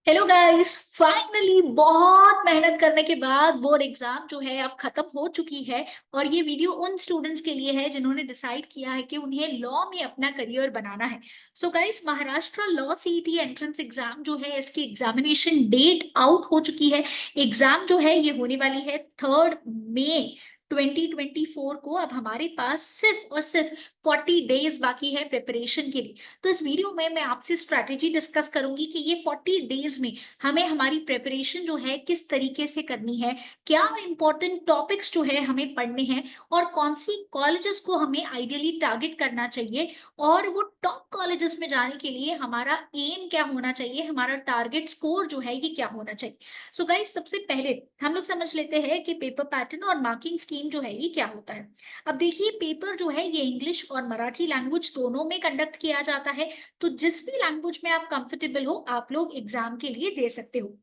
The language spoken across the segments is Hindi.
हेलो गाइस, फाइनली बहुत मेहनत करने के बाद बोर्ड एग्जाम जो है अब खत्म हो चुकी है। और ये वीडियो उन स्टूडेंट्स के लिए है जिन्होंने डिसाइड किया है कि उन्हें लॉ में अपना करियर बनाना है। So guys, Maharashtra law CET entrance exam जो है इसकी एग्जामिनेशन डेट आउट हो चुकी है। एग्जाम जो है ये होने वाली है 3 मई 2024 को। अब हमारे पास सिर्फ और सिर्फ 40 डेज बाकी है प्रिपरेशन के लिए। तो इस वीडियो में मैं आपसे स्ट्रैटेजी डिस्कस करूंगी कि ये 40 डेज में हमें हमारी प्रिपरेशन जो है किस तरीके से करनी है, क्या इंपॉर्टेंट टॉपिक्स जो है हमें पढ़ने हैं, और कौन सी कॉलेजेस को हमें आइडियली टारगेट करना चाहिए, और वो टॉप कॉलेजेस में जाने के लिए हमारा एम क्या होना चाहिए, हमारा टारगेट स्कोर जो है ये क्या होना चाहिए। सो गाइस, सबसे पहले हम लोग समझ लेते हैं कि पेपर पैटर्न और मार्किंग स्कीम जो है ये क्या होता है। अब देखिए, पेपर जो है ये इंग्लिश और मराठी लैंग्वेज दोनों में कंडक्ट किया जाता है। तो जिस भी लैंग्वेज में आप कंफर्टेबल हो आप लोग एग्जाम के लिए दे सकते हो।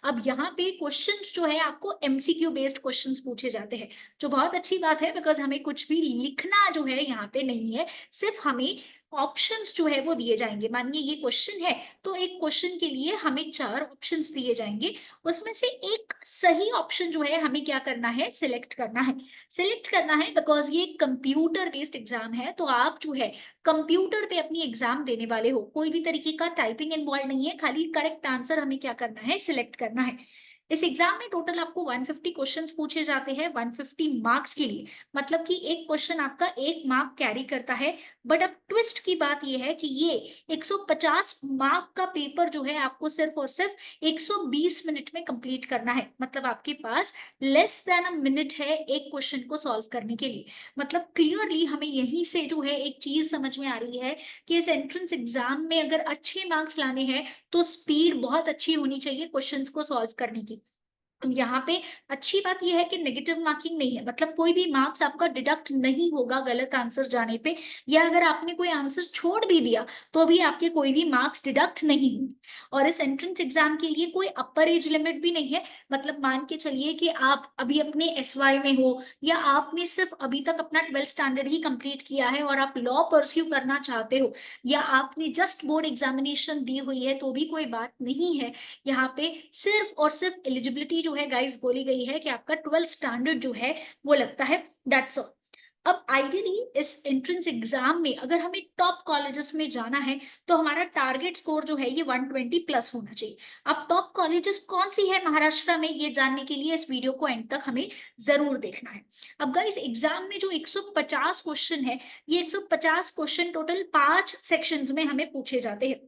अब यहाँ पे क्वेश्चंस जो है आपको एमसीक्यू बेस्ड क्वेश्चंस पूछे जाते हैं, जो बहुत अच्छी बात है बिकॉज हमें कुछ भी लिखना जो है यहाँ पे नहीं है। सिर्फ हमें ऑप्शंस जो है वो दिए जाएंगे। मानिए ये क्वेश्चन है, तो एक क्वेश्चन के लिए हमें 4 ऑप्शंस दिए जाएंगे। उसमें से एक सही ऑप्शन जो है हमें क्या करना है, सिलेक्ट करना है। सिलेक्ट करना है बिकॉज ये कंप्यूटर बेस्ड एग्जाम है, तो आप जो है कंप्यूटर पे अपनी एग्जाम देने वाले हो। कोई भी तरीके का टाइपिंग इन्वॉल्व नहीं है, खाली करेक्ट आंसर हमें क्या करना है, सिलेक्ट करना है। इस एग्जाम में टोटल आपको 150 क्वेश्चंस पूछे जाते हैं 150 मार्क्स के लिए। मतलब कि एक क्वेश्चन आपका 1 मार्क कैरी करता है। बट अब ट्विस्ट की बात यह है कि ये 150 मार्क का पेपर जो है आपको सिर्फ और सिर्फ 120 मिनट में कंप्लीट करना है। मतलब आपके पास लेस देन अ मिनट है एक क्वेश्चन को सॉल्व करने के लिए। मतलब क्लियरली हमें यहीं से जो है एक चीज समझ में आ रही है कि इस एंट्रेंस एग्जाम में अगर अच्छे मार्क्स लाने हैं तो स्पीड बहुत अच्छी होनी चाहिए क्वेश्चंस को सॉल्व करने की। यहाँ पे अच्छी बात यह है कि नेगेटिव मार्किंग नहीं है। मतलब कोई भी मार्क्स आपका डिडक्ट नहीं होगा गलत आंसर जाने पे, या अगर आपने कोई आंसर छोड़ भी दिया तो भी आपके कोई भी मार्क्स डिडक्ट नहीं होंगे। और इस एंट्रेंस एग्जाम के लिए कोई अपर एज लिमिट भी नहीं है। मतलब मान के चलिए कि आप अभी अपने एसवाई में हो, या आपने सिर्फ अभी तक अपना 12th स्टैंडर्ड ही कंप्लीट किया है और आप लॉ परस्यू करना चाहते हो, या आपने जस्ट बोर्ड एग्जामिनेशन दी हुई है, तो भी कोई बात नहीं है। यहाँ पे सिर्फ और सिर्फ एलिजिबिलिटी जो है गाइस बोली गई है कि आपका 12th स्टैंडर्ड जो है वो लगता है, दैट्स ऑल। अब आइडियली इस एंट्रेंस एग्जाम में अगर हमें टॉप कॉलेजेस में जाना है तो हमारा टारगेट स्कोर जो है ये 120 प्लस होना चाहिए। अब टॉप कॉलेजेस कौन सी है महाराष्ट्र में, ये जानने के लिए इस वीडियो को एंड तक हमें जरूर देखना है। अब गाइस, एग्जाम में जो 150 क्वेश्चन है, ये 150 क्वेश्चन टोटल 5 सेक्शंस में हमें पूछे जाते हैं।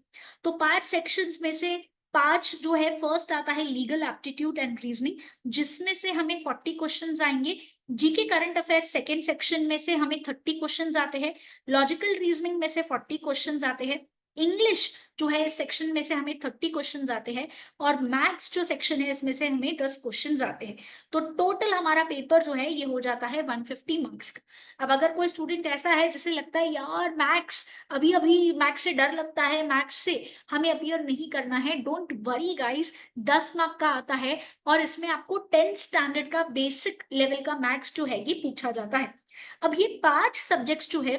तो 5 सेक्शंस में से 5 जो है, फर्स्ट आता है लीगल एप्टीट्यूड एंड रीजनिंग, जिसमें से हमें 40 क्वेश्चंस आएंगे। GK current affairs second section में से हमें 30 क्वेश्चंस आते हैं। लॉजिकल रीजनिंग में से 40 क्वेश्चंस आते हैं। इंग्लिश जो है इस सेक्शन में से हमें 30 क्वेश्चंस आते हैं। और मैथ्स जो सेक्शन है इसमें से हमें 10 क्वेश्चंस आते हैं। तो टोटल हमारा पेपर जो है ये हो जाता है 150 मार्क्स का। अब अगर कोई स्टूडेंट ऐसा है जिसे लगता है यार मैथ्स, अभी अभी मैथ्स से डर लगता है, मैथ्स से हमें अपियर नहीं करना है, डोंट वरी गाइस। 10 मार्क का आता है और इसमें आपको 10th स्टैंडर्ड का बेसिक लेवल का मैथ्स जो है ये पूछा जाता है। अब ये 5 सब्जेक्ट्स जो है,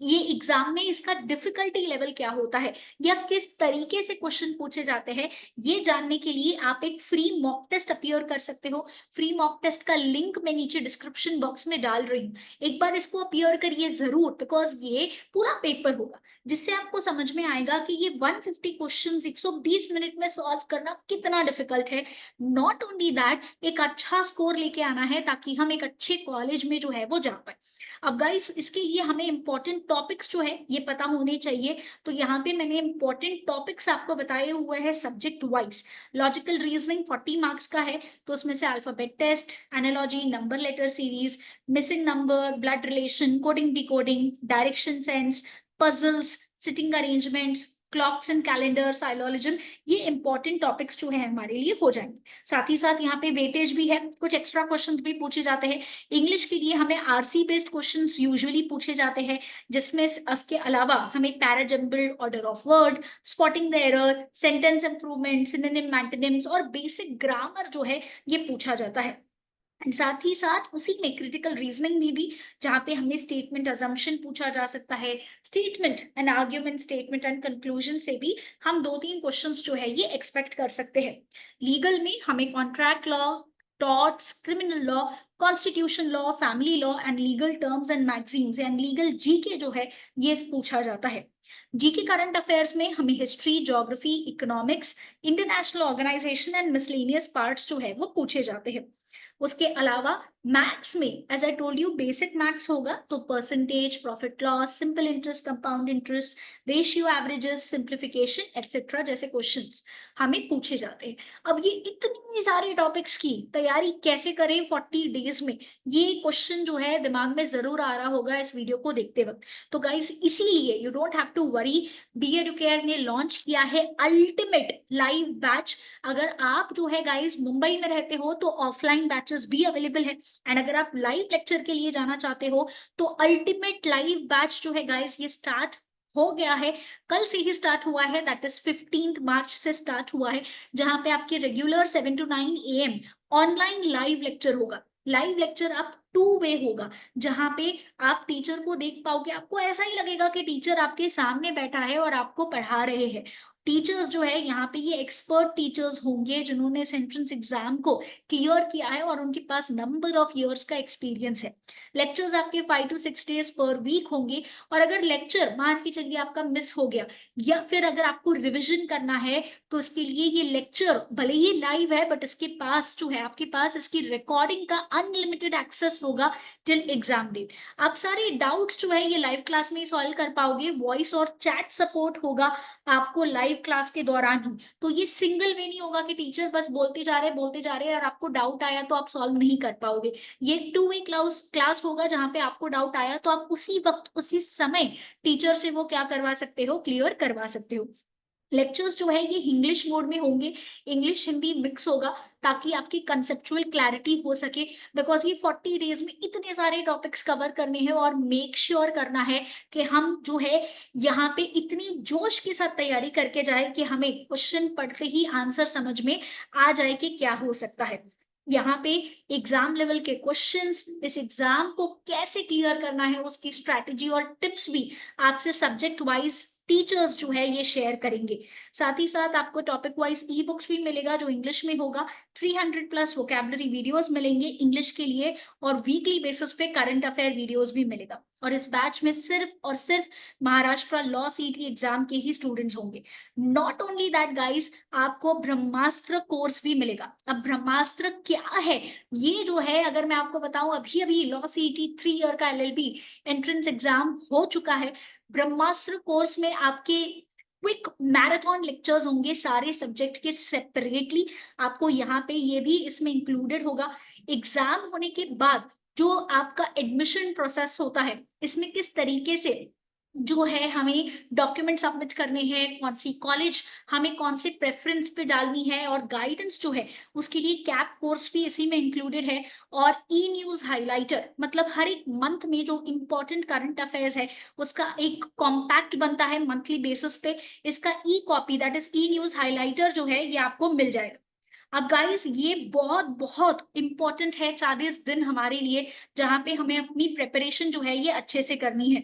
ये एग्जाम में इसका डिफिकल्टी लेवल क्या होता है, या किस तरीके से क्वेश्चन पूछे जाते हैं, ये जानने के लिए आप एक फ्री मॉक टेस्ट अपियर कर सकते हो। फ्री मॉक टेस्ट का लिंक मैं नीचे डिस्क्रिप्शन बॉक्स में डाल रही हूँ। एक बार इसको अपियर करिए जरूर, बिकॉज ये पूरा पेपर होगा जिससे आपको समझ में आएगा कि ये 150 क्वेश्चंस 120 मिनट में सॉल्व करना कितना डिफिकल्ट है। नॉट ओनली दैट, एक अच्छा स्कोर लेके आना है ताकि हम एक अच्छे कॉलेज में जो है वो जा पाए। अब गाइस, इसके लिए हमें इंपॉर्टेंट टॉपिक्स जो है ये पता होने चाहिए। तो यहाँ पे मैंने इंपॉर्टेंट टॉपिक्स आपको बताए हुए हैं subject wise. Logical reasoning 40 marks का है, तो उसमें से alphabet test, analogy, number letter series, missing number, blood relation, coding decoding, direction sense, puzzles, sitting arrangements, clocks and calendar, syllogism, ये इंपॉर्टेंट टॉपिक्स जो है हमारे लिए हो जाएंगे। साथ ही साथ यहाँ पे वेटेज भी है, कुछ एक्स्ट्रा क्वेश्चंस भी पूछे जाते हैं। इंग्लिश के लिए हमें आरसी बेस्ड क्वेश्चंस यूजुअली पूछे जाते हैं, जिसमें इसके अलावा हमें parajumble, order of word, spotting the error, sentence improvement, synonym, antonyms और बेसिक ग्रामर जो है ये पूछा जाता है। साथ ही साथ उसी में क्रिटिकल रीजनिंग में भी, जहाँ पे हमें स्टेटमेंट अजम्पशन पूछा जा सकता है, statement and argument, statement and conclusion से भी हम 2-3 क्वेश्चंस जो है ये एक्सपेक्ट कर सकते हैं। लीगल में हमें contract law, torts, criminal law, constitution law, family law and legal terms and magazines and legal GK जो है ये पूछा जाता है। जीके करंट अफेयर्स में हमें history, geography, economics, international organisation and miscellaneous parts जो है वो पूछे जाते हैं। उसके अलावा मैथ्स में as I told you basic maths होगा, तो percentage, profit loss, simple interest, compound interest, ratio, averages, simplification etcetera जैसे क्वेश्चंस हमें पूछे जाते हैं। अब ये इतनी सारे टॉपिक्स की तैयारी कैसे करें 40 डेज में, ये क्वेश्चन जो है दिमाग में जरूर आ रहा होगा इस वीडियो को देखते वक्त। तो गाइस इसीलिए you don't have to worry, B Educare ने लॉन्च किया है अल्टीमेट लाइव बैच। अगर आप जो है गाइस मुंबई में रहते हो तो ऑफलाइन बैचेस भी अवेलेबल है, एंड अगर आप लाइव लेक्चर के लिए जाना चाहते हो तो अल्टीमेट लाइव बैच जो है गाइस ये स्टार्ट हो गया है, कल से ही स्टार्ट हुआ है, दैट इज 15 मार्च से स्टार्ट हुआ है, जहां पे आपके regular 7 to 9 AM online live lecture होगा। लाइव लेक्चर आप 2 वे होगा, जहां पे आप टीचर को देख पाओगे, आपको ऐसा ही लगेगा कि टीचर आपके सामने बैठा है और आपको पढ़ा रहे हैं। टीचर्स जो है यहाँ पे ये एक्सपर्ट टीचर्स होंगे जिन्होंने इस एंट्रेंस एग्जाम को क्लियर किया है और उनके पास नंबर ऑफ इयर्स का एक्सपीरियंस है। लेक्चर्स आपके 5 to 6 डेज पर वीक होंगे, और अगर लेक्चर मान के चलिए आपका मिस हो गया, या फिर अगर आपको रिविजन करना है, तो इसके लिए ये लेक्चर भले ही लाइव है बट इसके पास जो है आपके पास इसकी रिकॉर्डिंग का अनलिमिटेड एक्सेस होगा टिल एग्जाम डेट। आप सारे डाउट्स जो है ये लाइव क्लास में ही सॉल्व कर पाओगे, वॉइस और चैट सपोर्ट होगा आपको लाइव क्लास के दौरान ही। तो ये सिंगल वे नहीं होगा कि टीचर बस बोलते जा रहे हैं और आपको डाउट आया तो आप सॉल्व नहीं कर पाओगे। ये 2 वे क्लास होगा, जहां पे आपको डाउट आया तो आप उसी वक्त उसी समय टीचर से वो क्या करवा सकते हो, क्लियर करवा सकते हो। लेक्चर्स जो है ये इंग्लिश मोड में होंगे, इंग्लिश हिंदी मिक्स होगा, ताकि आपकी कंसेप्चुअल क्लैरिटी हो सके, बिकॉज ये 40 डेज में इतने सारे टॉपिक्स कवर करने हैं और मेक श्योर करना है कि हम जो है यहाँ पे इतनी जोश के साथ तैयारी करके जाए कि हमें क्वेश्चन पढ़ते ही आंसर समझ में आ जाए कि क्या हो सकता है। यहाँ पे एग्जाम लेवल के क्वेश्चंस, इस एग्जाम को कैसे क्लियर करना है उसकी स्ट्रैटेजी और टिप्स भी आपसे सब्जेक्ट वाइज टीचर्स जो है ये शेयर करेंगे। साथ ही साथ आपको टॉपिक वाइज ई बुक्स भी मिलेगा जो इंग्लिश में होगा, 300 प्लस वोकेबलरी वीडियोस मिलेंगे इंग्लिश के लिए, और वीकली बेसिस पे करंट अफेयर वीडियोस भी मिलेगा। और इस बैच में सिर्फ और सिर्फ महाराष्ट्र लॉ सीटी एग्जाम के ही स्टूडेंट्स होंगे। नॉट ओनली दैट गाइस, आपको ब्रह्मास्त्र कोर्स भी मिलेगा। अब ब्रह्मास्त्र क्या है, ये जो है अगर मैं आपको बताऊं, अभी अभी लॉ सीटी 3 ईयर का LLB एंट्रेंस एग्जाम हो चुका है। ब्रह्मास्त्र कोर्स में आपके क्विक मैराथन लेक्चर्स होंगे सारे सब्जेक्ट के सेपरेटली, आपको यहाँ पे ये भी इसमें इंक्लूडेड होगा। एग्जाम होने के बाद जो आपका एडमिशन प्रोसेस होता है, इसमें किस तरीके से जो है हमें डॉक्यूमेंट सबमिट करने हैं, कौन सी कॉलेज हमें कौन से प्रेफरेंस पे डालनी है, और गाइडेंस जो है उसके लिए कैप कोर्स भी इसी में इंक्लूडेड है। और ई न्यूज हाइलाइटर, मतलब हर एक मंथ में जो इंपॉर्टेंट करंट अफेयर्स है उसका एक कॉम्पैक्ट बनता है मंथली बेसिस पे, इसका E copy that is E news highlighter जो है ये आपको मिल जाएगा। अब गाइस ये बहुत बहुत इंपॉर्टेंट है 40 दिन हमारे लिए, जहां पे हमें अपनी प्रिपरेशन जो है ये अच्छे से करनी है।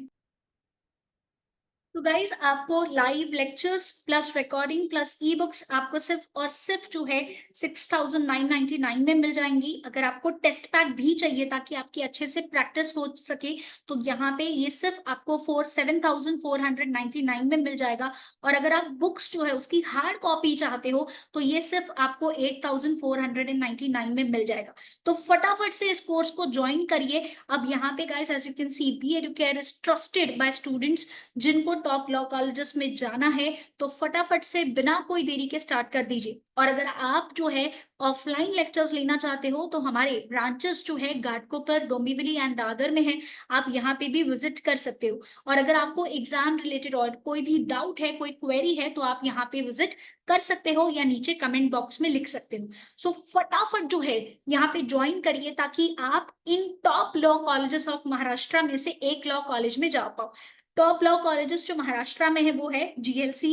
तो गाइज आपको live lectures plus recording plus e books आपको सिर्फ और सिर्फ जो है 6,999 में मिल जाएंगी। अगर आपको टेस्ट पैक भी चाहिए ताकि आपकी अच्छे से प्रैक्टिस हो सके, तो यहाँ पे ये सिर्फ आपको 7,499 में मिल जाएगा। और अगर आप बुक्स जो है उसकी हार्ड कॉपी चाहते हो तो ये सिर्फ आपको 8,499 में मिल जाएगा। तो फटाफट से इस कोर्स को ज्वाइन करिए। अब यहाँ पे guys as you can see, B Educare is trusted by students जिनको टॉप लॉ कॉलेजेस में जाना है, तो फटाफट से बिना कोई देरी के स्टार्ट कर दीजिए। और अगर आप जो है ऑफलाइन लेक्चर्स लेना चाहते हो तो हमारे ब्रांचेस जो है घाटकोपर, डोंबिवली एंड दादर में है, आप यहाँ पे भी विजिट कर सकते हो। और अगर आपको एग्जाम रिलेटेड और कोई भी डाउट है, कोई क्वेरी है, तो आप यहाँ पे विजिट कर सकते हो या नीचे कमेंट बॉक्स में लिख सकते हो। सो फटाफट जो है यहाँ पे ज्वाइन करिए ताकि आप इन top law colleges of Maharashtra में से एक लॉ कॉलेज में जा पाओ। टॉप लॉ कॉलेजेस जो महाराष्ट्र में है वो है GLC,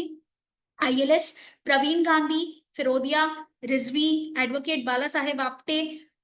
ILS, Praveen Gandhi, Firodia, Rizvi, advocate Bala Saheb Apte,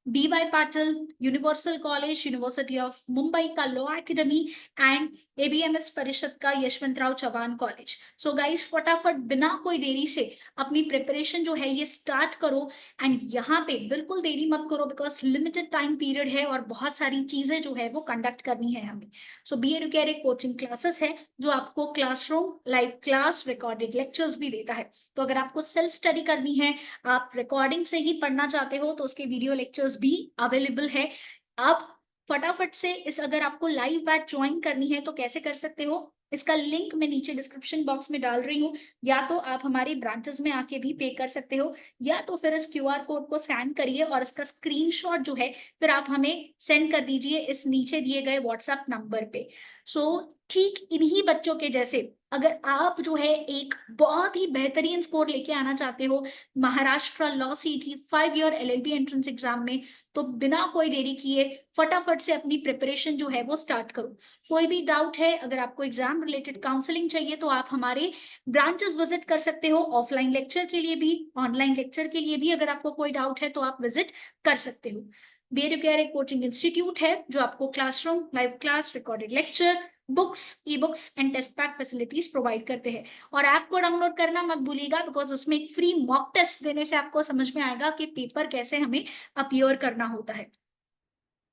BY Patil, Universal College, University of Mumbai का law academy and ABMS Parishad का Yashwantrao Chavan College. So guys, फटाफट बिना कोई देरी से अपनी प्रिपरेशन जो है ये स्टार्ट करो एंड यहाँ पे बिल्कुल देरी मत करो बिकॉज लिमिटेड टाइम पीरियड है और बहुत सारी चीजें जो है वो कंडक्ट करनी है हमें। सो बी एडुकेयर एक कोचिंग क्लासेस है जो आपको classroom, live class, recorded lectures भी देता है। तो अगर आपको सेल्फ स्टडी करनी है, आप रिकॉर्डिंग से ही पढ़ना चाहते हो, तो उसके वीडियो लेक्चर्स भी अवेलेबल है। आप फटाफट से इस अगर आपको लाइव बैच ज्वाइन करनी है तो कैसे कर सकते हो, इसका लिंक मैं नीचे डिस्क्रिप्शन बॉक्स में डाल रही हूँ। या तो आप हमारे ब्रांचेस में आके भी पे कर सकते हो, या तो फिर इस QR कोड को स्कैन करिए और इसका स्क्रीनशॉट जो है फिर आप हमें सेंड कर दीजिए इस नीचे दिए गए व्हाट्सएप नंबर पे। सो ठीक इन्हीं बच्चों के जैसे अगर आप जो है एक बहुत ही बेहतरीन स्कोर लेके आना चाहते हो महाराष्ट्र लॉ सीटी 5 ईयर LLB एंट्रेंस एग्जाम में, तो बिना कोई देरी किए फटाफट से अपनी प्रिपरेशन जो है वो स्टार्ट करो। कोई भी डाउट है, अगर आपको एग्जाम रिलेटेड काउंसलिंग चाहिए तो आप हमारे ब्रांचेस विजिट कर सकते हो, ऑफलाइन लेक्चर के लिए भी, ऑनलाइन लेक्चर के लिए भी अगर आपको कोई डाउट है तो आप विजिट कर सकते हो। BA एक कोचिंग इंस्टीट्यूट है जो आपको classroom, live class, recorded lecture, books, e books and test pack facilities provide करते हैं। और ऐप को डाउनलोड करना मत भूलिएगा बिकॉज उसमें एक फ्री मॉक टेस्ट देने से आपको समझ में आएगा कि पेपर कैसे हमें अपीयर करना होता है।